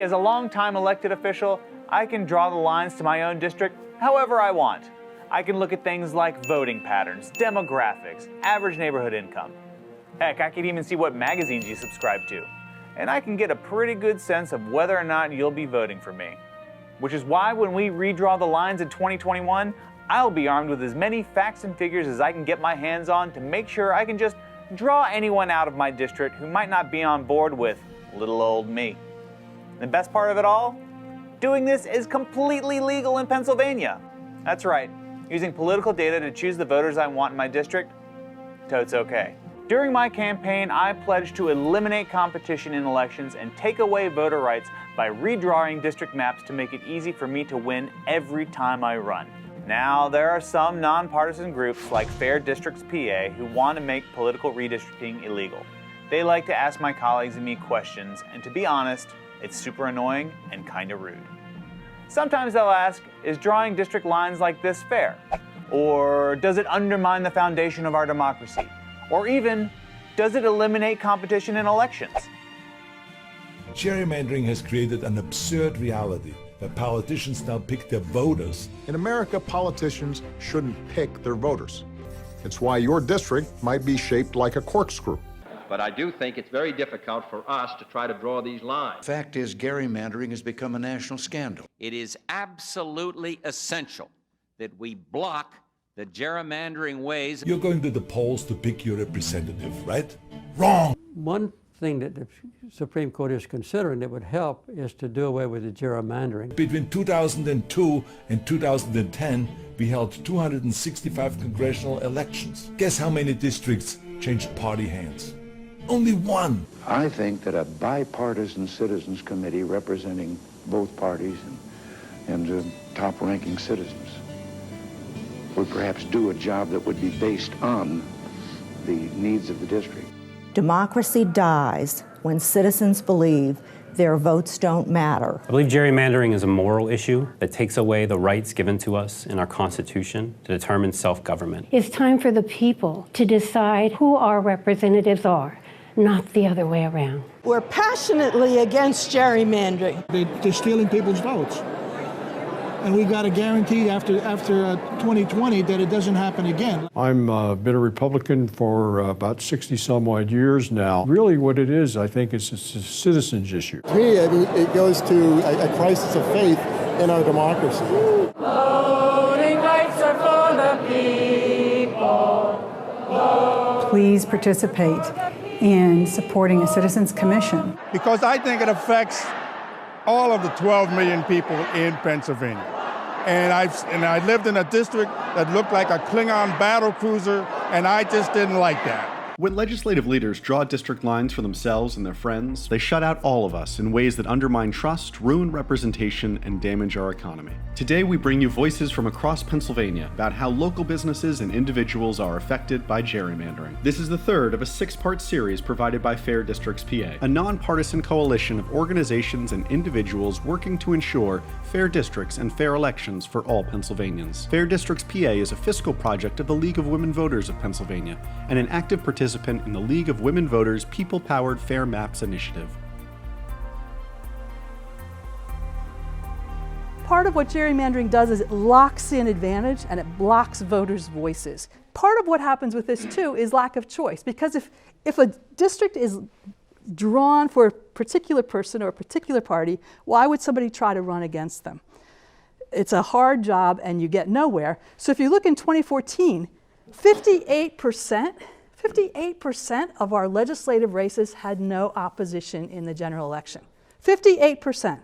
As a longtime elected official, I can draw the lines to my own district however I want. I can look at things like voting patterns, demographics, average neighborhood income. Heck, I can even see what magazines you subscribe to. And I can get a pretty good sense of whether or not you'll be voting for me. Which is why when we redraw the lines in 2021, I'll be armed with as many facts and figures as I can get my hands on to make sure I can just draw anyone out of my district who might not be on board with little old me. The best part of it all? Doing this is completely legal in Pennsylvania. That's right, using political data to choose the voters I want in my district, totes okay. During my campaign, I pledged to eliminate competition in elections and take away voter rights by redrawing district maps to make it easy for me to win every time I run. Now, there are some nonpartisan groups like Fair Districts PA who want to make political redistricting illegal. They like to ask my colleagues and me questions, and to be honest, it's super annoying and kind of rude. Sometimes they'll ask, is drawing district lines like this fair? Or does it undermine the foundation of our democracy? Or even, does it eliminate competition in elections? Gerrymandering has created an absurd reality where politicians now pick their voters. In America, politicians shouldn't pick their voters. It's why your district might be shaped like a corkscrew. But I do think it's very difficult for us to try to draw these lines. Fact is, gerrymandering has become a national scandal. It is absolutely essential that we block the gerrymandering ways. You're going to the polls to pick your representative, right? Wrong! One thing that the Supreme Court is considering that would help is to do away with the gerrymandering. Between 2002 and 2010, we held 265 congressional elections. Guess how many districts changed party hands? Only one. I think that a bipartisan citizens committee representing both parties and top-ranking citizens would perhaps do a job that would be based on the needs of the district. Democracy dies when citizens believe their votes don't matter. I believe gerrymandering is a moral issue that takes away the rights given to us in our Constitution to determine self-government. It's time for the people to decide who our representatives are, not the other way around. We're passionately against gerrymandering. They're stealing people's votes. And we've got to guarantee after 2020 that it doesn't happen again. I've been a Republican for about 60-some-odd years now. Really what it is, I think, is it's a citizens issue. To me, it goes to a crisis of faith in our democracy. Voting rights are for the people. Please participate in supporting a Citizens Commission. Because I think it affects all of the 12 million people in Pennsylvania. And I lived in a district that looked like a Klingon battle cruiser, and I just didn't like that. When legislative leaders draw district lines for themselves and their friends, they shut out all of us in ways that undermine trust, ruin representation, and damage our economy. Today, we bring you voices from across Pennsylvania about how local businesses and individuals are affected by gerrymandering. This is the third of a 6-part series provided by Fair Districts PA, a nonpartisan coalition of organizations and individuals working to ensure fair districts and fair elections for all Pennsylvanians. Fair Districts PA is a fiscal project of the League of Women Voters of Pennsylvania and an active participant in the League of Women Voters People-Powered Fair Maps initiative. Part of what gerrymandering does is it locks in advantage and it blocks voters' voices. Part of what happens with this too is lack of choice, because if a district is drawn for a particular person or a particular party, why would somebody try to run against them? It's a hard job and you get nowhere. So if you look in 2014, 58% of our legislative races had no opposition in the general election. 58%.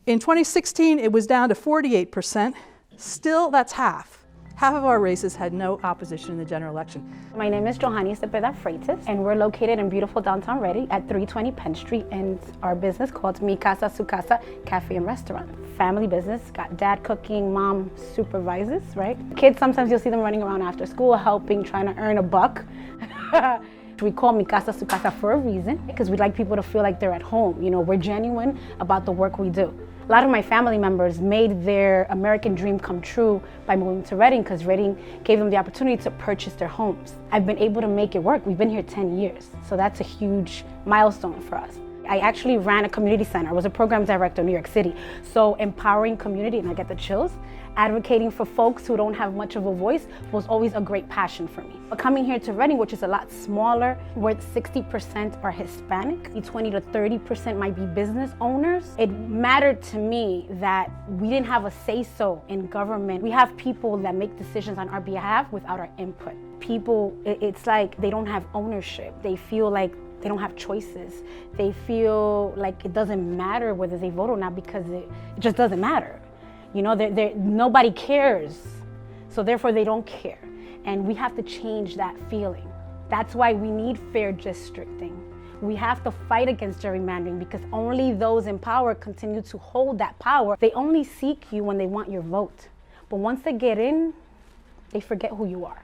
In 2016, it was down to 48%. Still, that's half. Half of our races had no opposition in the general election. My name is Johanny Cepeda Freitas, and we're located in beautiful downtown Reading at 320 Penn Street, and our business called Mi Casa Su Casa Cafe and Restaurant. Family business, got dad cooking, mom supervises, right? Kids, sometimes you'll see them running around after school, helping, trying to earn a buck. We call Mi Casa Su Casa for a reason, because we'd like people to feel like they're at home. You know, we're genuine about the work we do. A lot of my family members made their American dream come true by moving to Reading, because Reading gave them the opportunity to purchase their homes. I've been able to make it work. We've been here 10 years, so that's a huge milestone for us. I actually ran a community center. I was a program director in New York City. So empowering community, and I get the chills, advocating for folks who don't have much of a voice was always a great passion for me. But coming here to Reading, which is a lot smaller, where 60% are Hispanic, 20 to 30% might be business owners, it mattered to me that we didn't have a say-so in government. We have people that make decisions on our behalf without our input. People, it's like they don't have ownership. They feel like they don't have choices. They feel like it doesn't matter whether they vote or not because it just doesn't matter. You know, nobody cares, so therefore they don't care. And we have to change that feeling. That's why we need fair districting. We have to fight against gerrymandering because only those in power continue to hold that power. They only seek you when they want your vote. But once they get in, they forget who you are.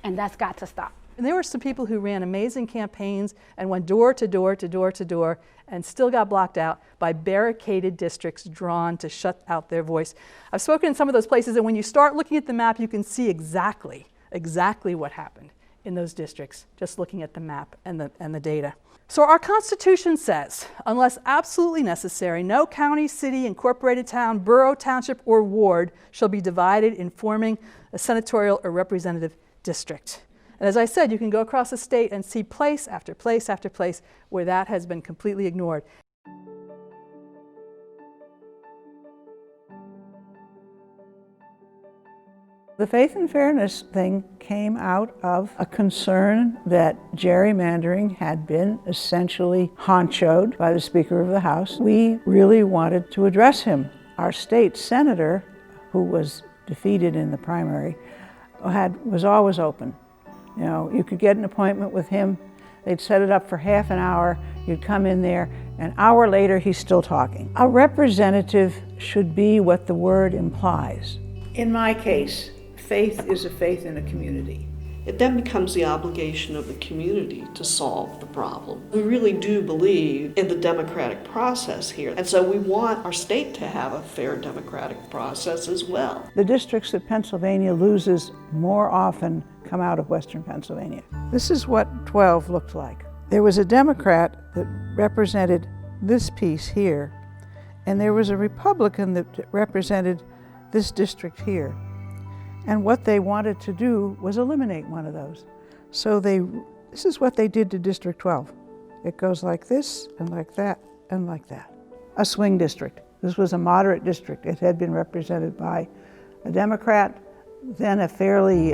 And that's got to stop. And there were some people who ran amazing campaigns and went door to door to door to door and still got blocked out by barricaded districts drawn to shut out their voice. I've spoken in some of those places, and when you start looking at the map, you can see exactly what happened in those districts, just looking at the map and the data. So our Constitution says, unless absolutely necessary, no county, city, incorporated town, borough, township, or ward shall be divided in forming a senatorial or representative district. And as I said, you can go across the state and see place after place after place where that has been completely ignored. The faith and fairness thing came out of a concern that gerrymandering had been essentially honchoed by the Speaker of the House. We really wanted to address him. Our state senator, who was defeated in the primary, was always open. You know, you could get an appointment with him. They'd set it up for half an hour. You'd come in there. An hour later, he's still talking. A representative should be what the word implies. In my case, faith is a faith in a community. It then becomes the obligation of the community to solve the problem. We really do believe in the democratic process here, and so we want our state to have a fair democratic process as well. The districts that Pennsylvania loses more often come out of Western Pennsylvania. This is what 12 looked like. There was a Democrat that represented this piece here, and there was a Republican that represented this district here. And what they wanted to do was eliminate one of those. So this is what they did to District 12. It goes like this, and like that, and like that. A swing district. This was a moderate district. It had been represented by a Democrat, then a fairly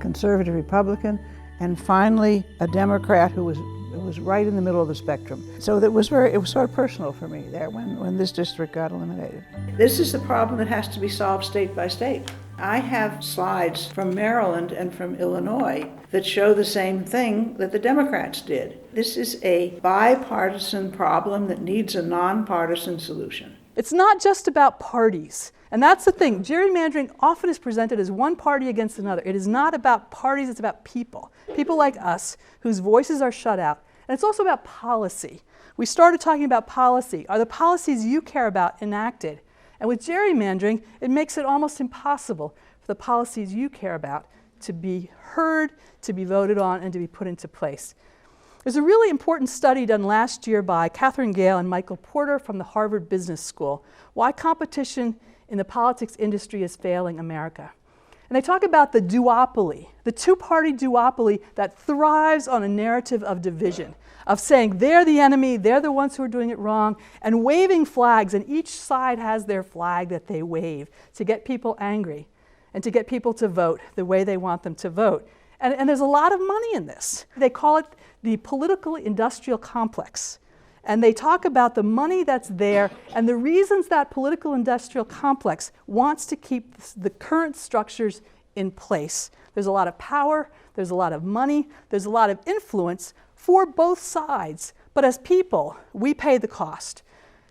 conservative Republican, and finally a Democrat who was right in the middle of the spectrum. So it was sort of personal for me there when this district got eliminated. This is the problem that has to be solved state by state. I have slides from Maryland and from Illinois that show the same thing that the Democrats did. This is a bipartisan problem that needs a nonpartisan solution. It's not just about parties. And that's the thing. Gerrymandering often is presented as one party against another. It is not about parties, it's about people. People like us whose voices are shut out. And it's also about policy. We started talking about policy. Are the policies you care about enacted? And with gerrymandering, it makes it almost impossible for the policies you care about to be heard, to be voted on, and to be put into place. There's a really important study done last year by Catherine Gale and Michael Porter from the Harvard Business School, Why Competition in the Politics Industry is Failing America. And they talk about the duopoly, the two-party duopoly that thrives on a narrative of division, of saying they're the enemy, they're the ones who are doing it wrong, and waving flags, and each side has their flag that they wave to get people angry and to get people to vote the way they want them to vote. And there's a lot of money in this. They call it the political industrial complex. And they talk about the money that's there and the reasons that political industrial complex wants to keep the current structures in place. There's a lot of power, there's a lot of money, there's a lot of influence for both sides. But as people, we pay the cost.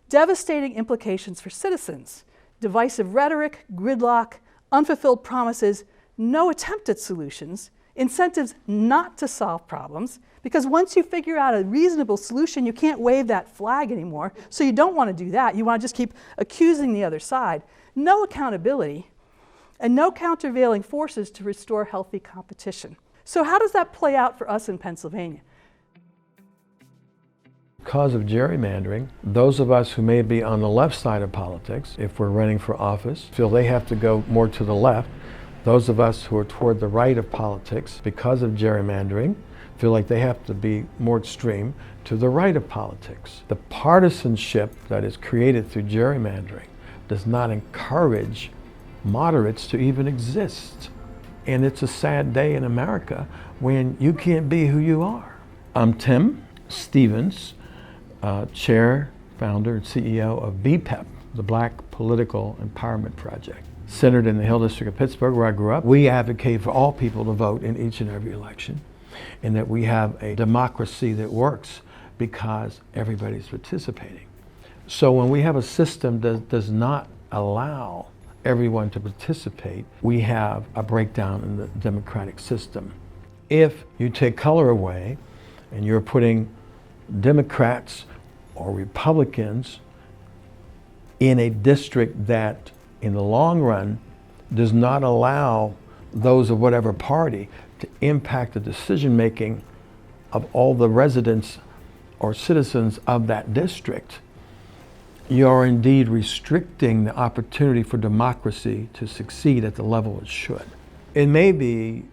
Devastating implications for citizens, divisive rhetoric, gridlock, unfulfilled promises, no attempt at solutions, incentives not to solve problems, because once you figure out a reasonable solution, you can't wave that flag anymore, so you don't want to do that. You want to just keep accusing the other side. No accountability, and no countervailing forces to restore healthy competition. So how does that play out for us in Pennsylvania? Because of gerrymandering, those of us who may be on the left side of politics, if we're running for office, feel they have to go more to the left. Those of us who are toward the right of politics, because of gerrymandering, feel like they have to be more extreme to the right of politics. The partisanship that is created through gerrymandering does not encourage moderates to even exist. And it's a sad day in America when you can't be who you are. I'm Tim Stevens, Chair, Founder, and CEO of BPEP, the Black Political Empowerment Project. Centered in the Hill District of Pittsburgh, where I grew up, we advocate for all people to vote in each and every election, and that we have a democracy that works because everybody's participating. So when we have a system that does not allow everyone to participate, we have a breakdown in the democratic system. If you take color away and you're putting Democrats or Republicans in a district that in the long run does not allow those of whatever party to impact the decision making of all the residents or citizens of that district, you are indeed restricting the opportunity for democracy to succeed at the level it should. It may be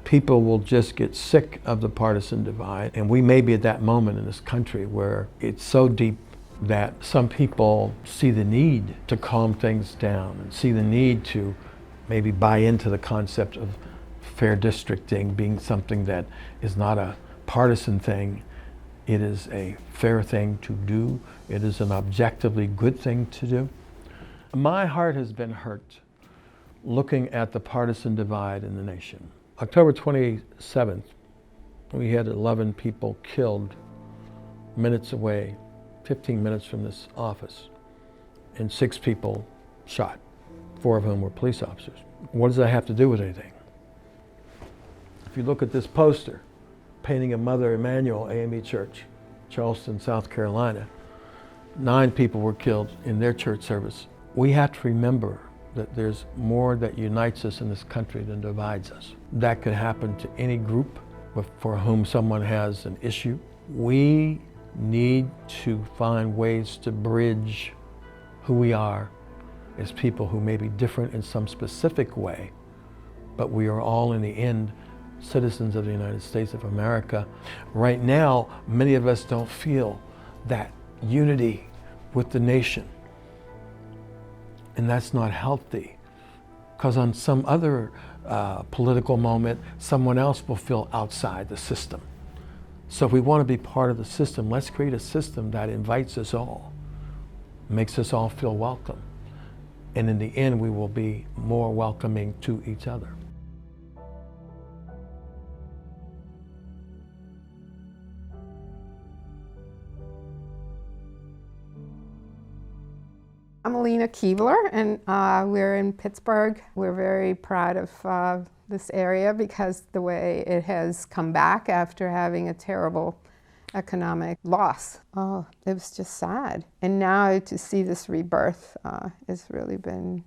people will just get sick of the partisan divide, and we may be at that moment in this country where it's so deep that some people see the need to calm things down and see the need to maybe buy into the concept of fair districting being something that is not a partisan thing. It is a fair thing to do. It is an objectively good thing to do. My heart has been hurt looking at the partisan divide in the nation. October 27th, we had 11 people killed minutes away, 15 minutes from this office, and 6 people shot, 4 of whom were police officers. What does that have to do with anything? If you look at this poster, painting of Mother Emanuel AME Church, Charleston, South Carolina, 9 people were killed in their church service. We have to remember that there's more that unites us in this country than divides us. That could happen to any group for whom someone has an issue. We need to find ways to bridge who we are as people who may be different in some specific way, but we are all in the end citizens of the United States of America. Right now, many of us don't feel that unity with the nation. And that's not healthy, because on some other political moment, someone else will feel outside the system. So if we want to be part of the system, let's create a system that invites us all, makes us all feel welcome. And in the end, we will be more welcoming to each other. I'm Alina Keebler, and we're in Pittsburgh. We're very proud of this area because the way it has come back after having a terrible economic loss. Oh, it was just sad. And now to see this rebirth has really been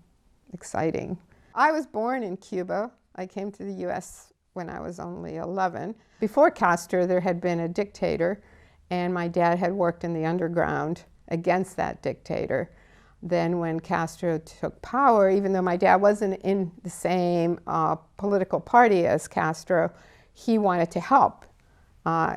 exciting. I was born in Cuba. I came to the U.S. when I was only 11. Before Castro, there had been a dictator, and my dad had worked in the underground against that dictator. Then when Castro took power, even though my dad wasn't in the same political party as Castro, he wanted to help.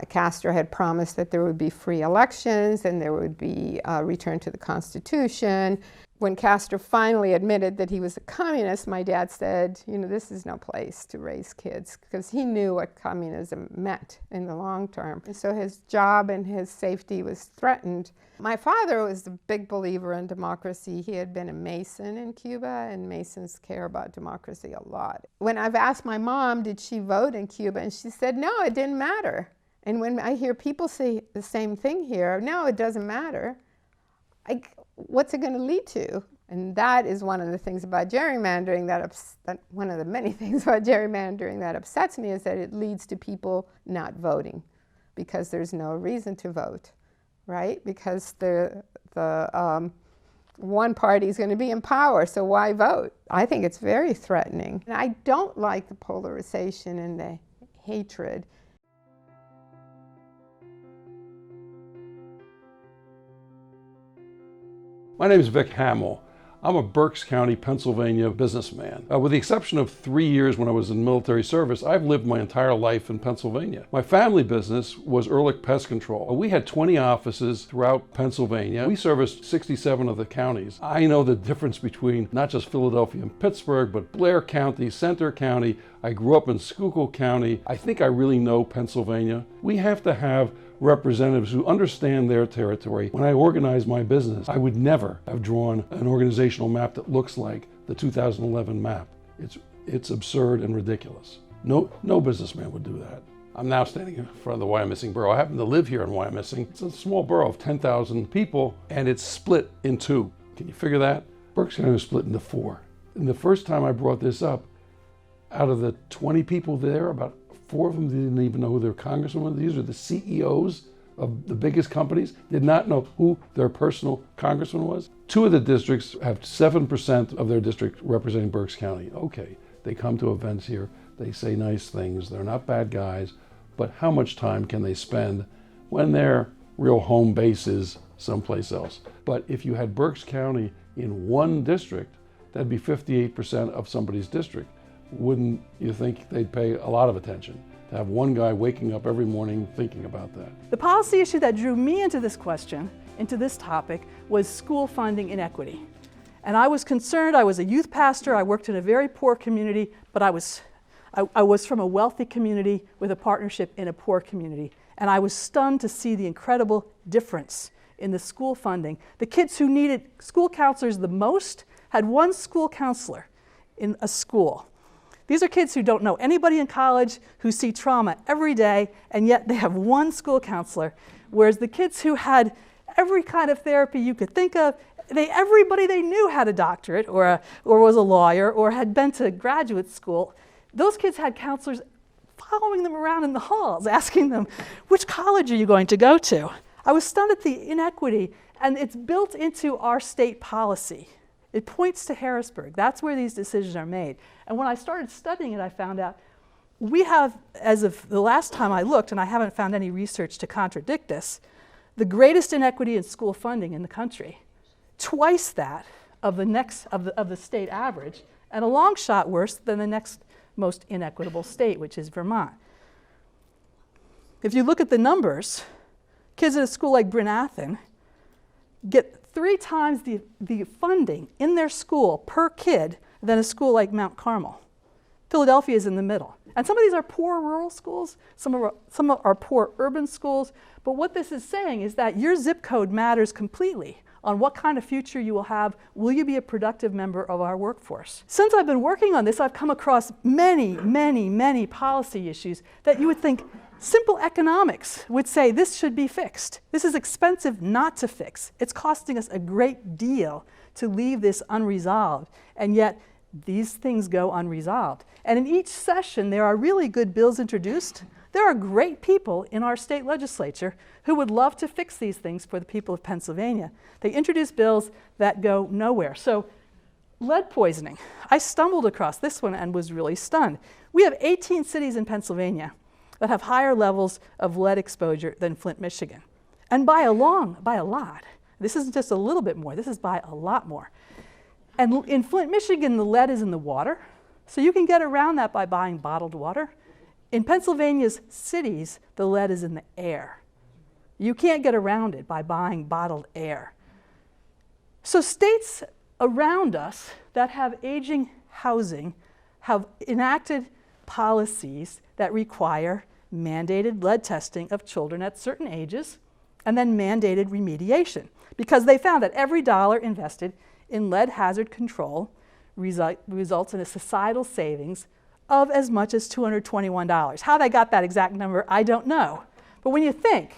Castro had promised that there would be free elections and there would be a return to the Constitution. When Castro finally admitted that he was a communist, my dad said, you know, this is no place to raise kids, because he knew what communism meant in the long term. And so his job and his safety was threatened. My father was a big believer in democracy. He had been a Mason in Cuba, and Masons care about democracy a lot. When I've asked my mom, did she vote in Cuba, and she said, no, it didn't matter. And when I hear people say the same thing here, no, it doesn't matter, what's it going to lead to? And that is one of the things about gerrymandering one of the many things about gerrymandering that upsets me, is that it leads to people not voting because there's no reason to vote, right? Because the one party is going to be in power, so why vote? I think it's very threatening. And I don't like the polarization and the hatred. My name is Vic Hamill. I'm a Berks County, Pennsylvania businessman. With the exception of 3 years when I was in military service, I've lived my entire life in Pennsylvania. My family business was Ehrlich Pest Control. We had 20 offices throughout Pennsylvania. We serviced 67 of the counties. I know the difference between not just Philadelphia and Pittsburgh, but Blair County, Center County. I grew up in Schuylkill County. I think I really know Pennsylvania. We have to have representatives who understand their territory. When I organized my business, I would never have drawn an organizational map that looks like the 2011 map. It's absurd and ridiculous. No businessman would do that. I'm now standing in front of the Wyomissing borough. I happen to live here in Wyomissing. It's a small borough of 10,000 people, and it's split in two. Can you figure that? Berks County was split into 4. And the first time I brought this up, out of the 20 people there, about 4 of them didn't even know who their congressman was. These are the CEOs of the biggest companies, did not know who their personal congressman was. 2 of the districts have 7% of their district representing Berks County. Okay, they come to events here, they say nice things, they're not bad guys, but how much time can they spend when their real home base is someplace else? But if you had Berks County in one district, that'd be 58% of somebody's district. Wouldn't you think they'd pay a lot of attention to have one guy waking up every morning thinking about that? The policy issue that drew me into this question, into this topic, was school funding inequity. And I was concerned. I was a youth pastor. I worked in a very poor community, but I was from a wealthy community with a partnership in a poor community. And I was stunned to see the incredible difference in the school funding. The kids who needed school counselors the most had one school counselor in a school. These are kids who don't know anybody in college, who see trauma every day, and yet they have one school counselor. Whereas the kids who had every kind of therapy you could think of, everybody they knew had a doctorate or was a lawyer or had been to graduate school. Those kids had counselors following them around in the halls, asking them, which college are you going to go to? I was stunned at the inequity, and it's built into our state policy. It points to Harrisburg. That's where these decisions are made. And when I started studying it, I found out we have, as of the last time I looked, and I haven't found any research to contradict this, the greatest inequity in school funding in the country, twice that of the state average, and a long shot worse than the next most inequitable state, which is Vermont. If you look at the numbers, kids at a school like Bryn Athyn get 3 times the funding in their school per kid than a school like Mount Carmel. Philadelphia is in the middle. And some of these are poor rural schools, some are poor urban schools, but what this is saying is that your zip code matters completely on what kind of future you will have. Will you be a productive member of our workforce? Since I've been working on this, I've come across many policy issues that you would think simple economics would say this should be fixed. This is expensive not to fix. It's costing us a great deal to leave this unresolved, and yet these things go unresolved. And in each session, there are really good bills introduced. There are great people in our state legislature who would love to fix these things for the people of Pennsylvania. They introduce bills that go nowhere. So lead poisoning. I stumbled across this one and was really stunned. We have 18 cities in Pennsylvania that have higher levels of lead exposure than Flint, Michigan. And by a lot. This isn't just a little bit more, this is by a lot more. And in Flint, Michigan, the lead is in the water, so you can get around that by buying bottled water. In Pennsylvania's cities, the lead is in the air. You can't get around it by buying bottled air. So states around us that have aging housing have enacted policies that require mandated lead testing of children at certain ages and then mandated remediation, because they found that every dollar invested in lead hazard control results in a societal savings of as much as $221. How they got that exact number, I don't know. But when you think,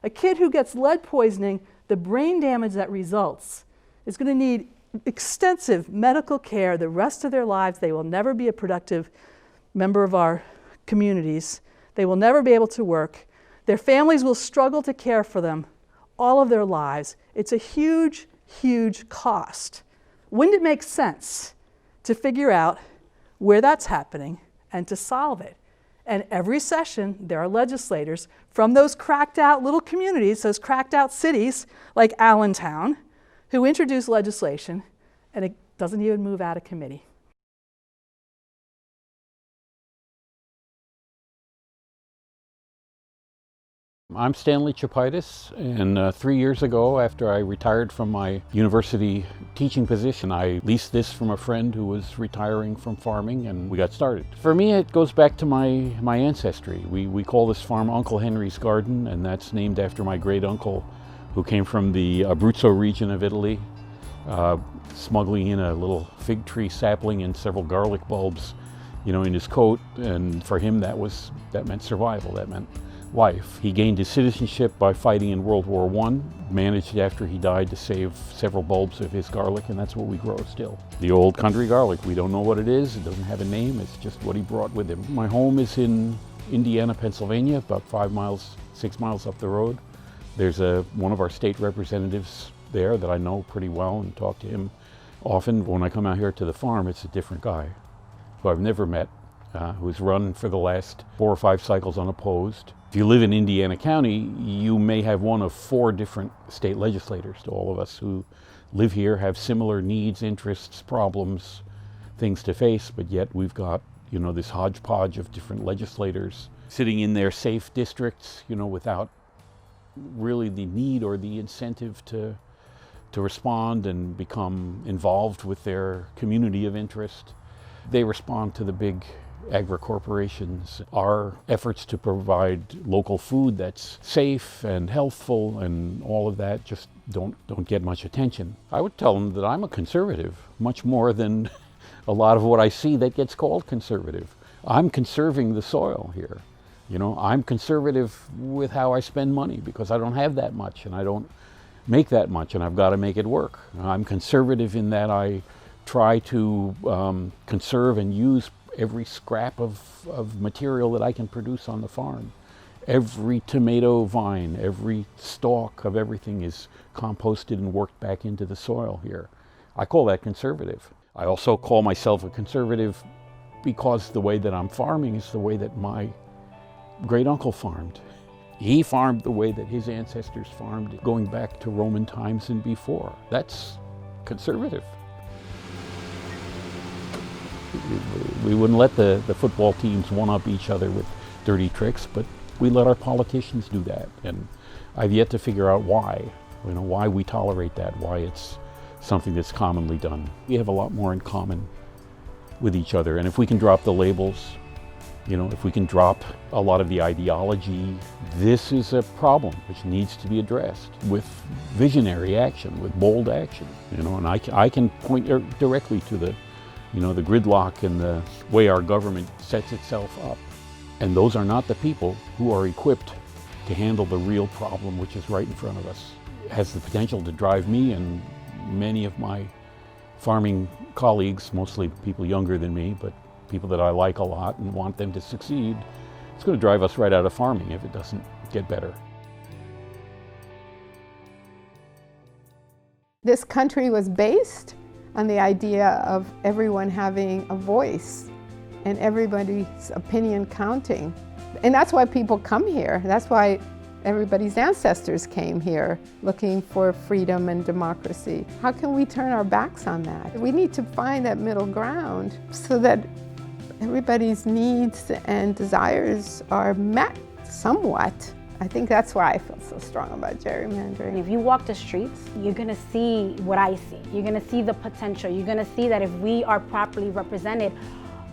a kid who gets lead poisoning, the brain damage that results is going to need extensive medical care the rest of their lives. They will never be a productive member of our communities. They will never be able to work. Their families will struggle to care for them all of their lives. It's a huge, huge cost. Wouldn't it make sense to figure out where that's happening and to solve it? And every session, there are legislators from those cracked out little communities, those cracked out cities like Allentown, who introduce legislation and it doesn't even move out of committee. I'm Stanley Chapitis, and 3 years ago, after I retired from my university teaching position, I leased this from a friend who was retiring from farming, and we got started. For me, it goes back to my ancestry. We call this farm Uncle Henry's Garden, and that's named after my great uncle who came from the Abruzzo region of Italy, smuggling in a little fig tree sapling and several garlic bulbs, in his coat, and for him that meant survival, that meant life. He gained his citizenship by fighting in World War I, managed after he died to save several bulbs of his garlic, and that's what we grow still. The old country garlic, we don't know what it is, it doesn't have a name, it's just what he brought with him. My home is in Indiana, Pennsylvania, about 6 miles up the road. There's one of our state representatives there that I know pretty well and talk to him often. When I come out here to the farm, it's a different guy who I've never met, who's run for the last 4 or 5 cycles unopposed. If you live in Indiana County, you may have one of 4 different state legislators. All of us who live here have similar needs, interests, problems, things to face, but yet we've got, this hodgepodge of different legislators sitting in their safe districts, without really the need or the incentive to respond and become involved with their community of interest. They respond to the big agri-corporations. Our efforts to provide local food that's safe and healthful and all of that just don't get much attention. I would tell them that I'm a conservative, much more than a lot of what I see that gets called conservative. I'm conserving the soil here. I'm conservative with how I spend money because I don't have that much and I don't make that much and I've got to make it work. I'm conservative in that I try to conserve and use every scrap of material that I can produce on the farm. Every tomato vine, every stalk of everything is composted and worked back into the soil here. I call that conservative. I also call myself a conservative because the way that I'm farming is the way that my great uncle farmed. He farmed the way that his ancestors farmed, going back to Roman times and before. That's conservative. We wouldn't let the football teams one-up each other with dirty tricks, but we let our politicians do that. And I've yet to figure out why, why we tolerate that, why it's something that's commonly done. We have a lot more in common with each other. And if we can drop the labels, if we can drop a lot of the ideology, this is a problem which needs to be addressed with visionary action, with bold action. And I can point directly to the gridlock and the way our government sets itself up. And those are not the people who are equipped to handle the real problem which is right in front of us. It has the potential to drive me and many of my farming colleagues, mostly people younger than me, but people that I like a lot and want them to succeed. It's going to drive us right out of farming if it doesn't get better. This country was based on the idea of everyone having a voice and everybody's opinion counting. And that's why people come here. That's why everybody's ancestors came here looking for freedom and democracy. How can we turn our backs on that? We need to find that middle ground so that everybody's needs and desires are met somewhat. I think that's why I feel so strong about gerrymandering. If you walk the streets, you're gonna see what I see. You're gonna see the potential. You're gonna see that if we are properly represented,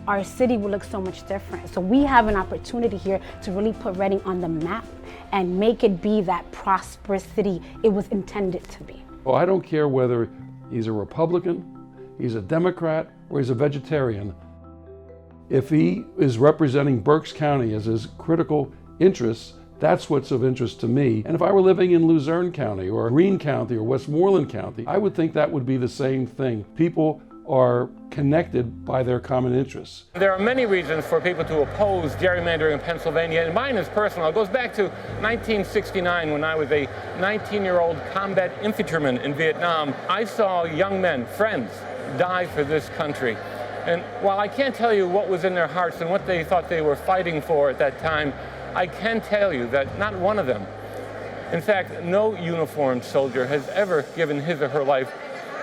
our city will look so much different. So we have an opportunity here to really put Reading on the map and make it be that prosperous city it was intended to be. Well, I don't care whether he's a Republican, he's a Democrat, or he's a vegetarian. If he is representing Berks County as his critical interests, that's what's of interest to me. And if I were living in Luzerne County or Greene County or Westmoreland County, I would think that would be the same thing. People are connected by their common interests. There are many reasons for people to oppose gerrymandering in Pennsylvania, and mine is personal. It goes back to 1969 when I was a 19-year-old combat infantryman in Vietnam. I saw young men, friends, die for this country. And while I can't tell you what was in their hearts and what they thought they were fighting for at that time, I can tell you that not one of them In fact, no uniformed soldier has ever given his or her life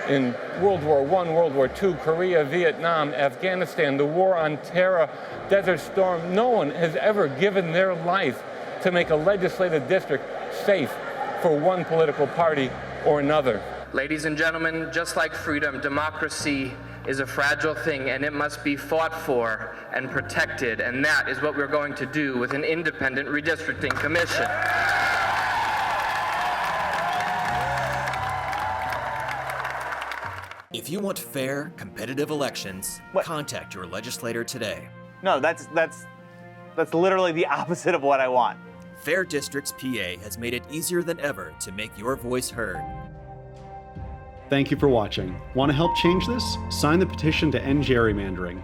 in World War I, World War II, Korea, Vietnam, Afghanistan, the war on terror, Desert Storm. No one has ever given their life to make a legislative district safe for one political party or another. Ladies and gentlemen, just like freedom, democracy is a fragile thing and it must be fought for and protected, and that is what we're going to do with an independent redistricting commission. If you want fair, competitive elections, contact your legislator today. No, that's literally the opposite of what I want. Fair Districts PA has made it easier than ever to make your voice heard. Thank you for watching. Want to help change this? Sign the petition to end gerrymandering.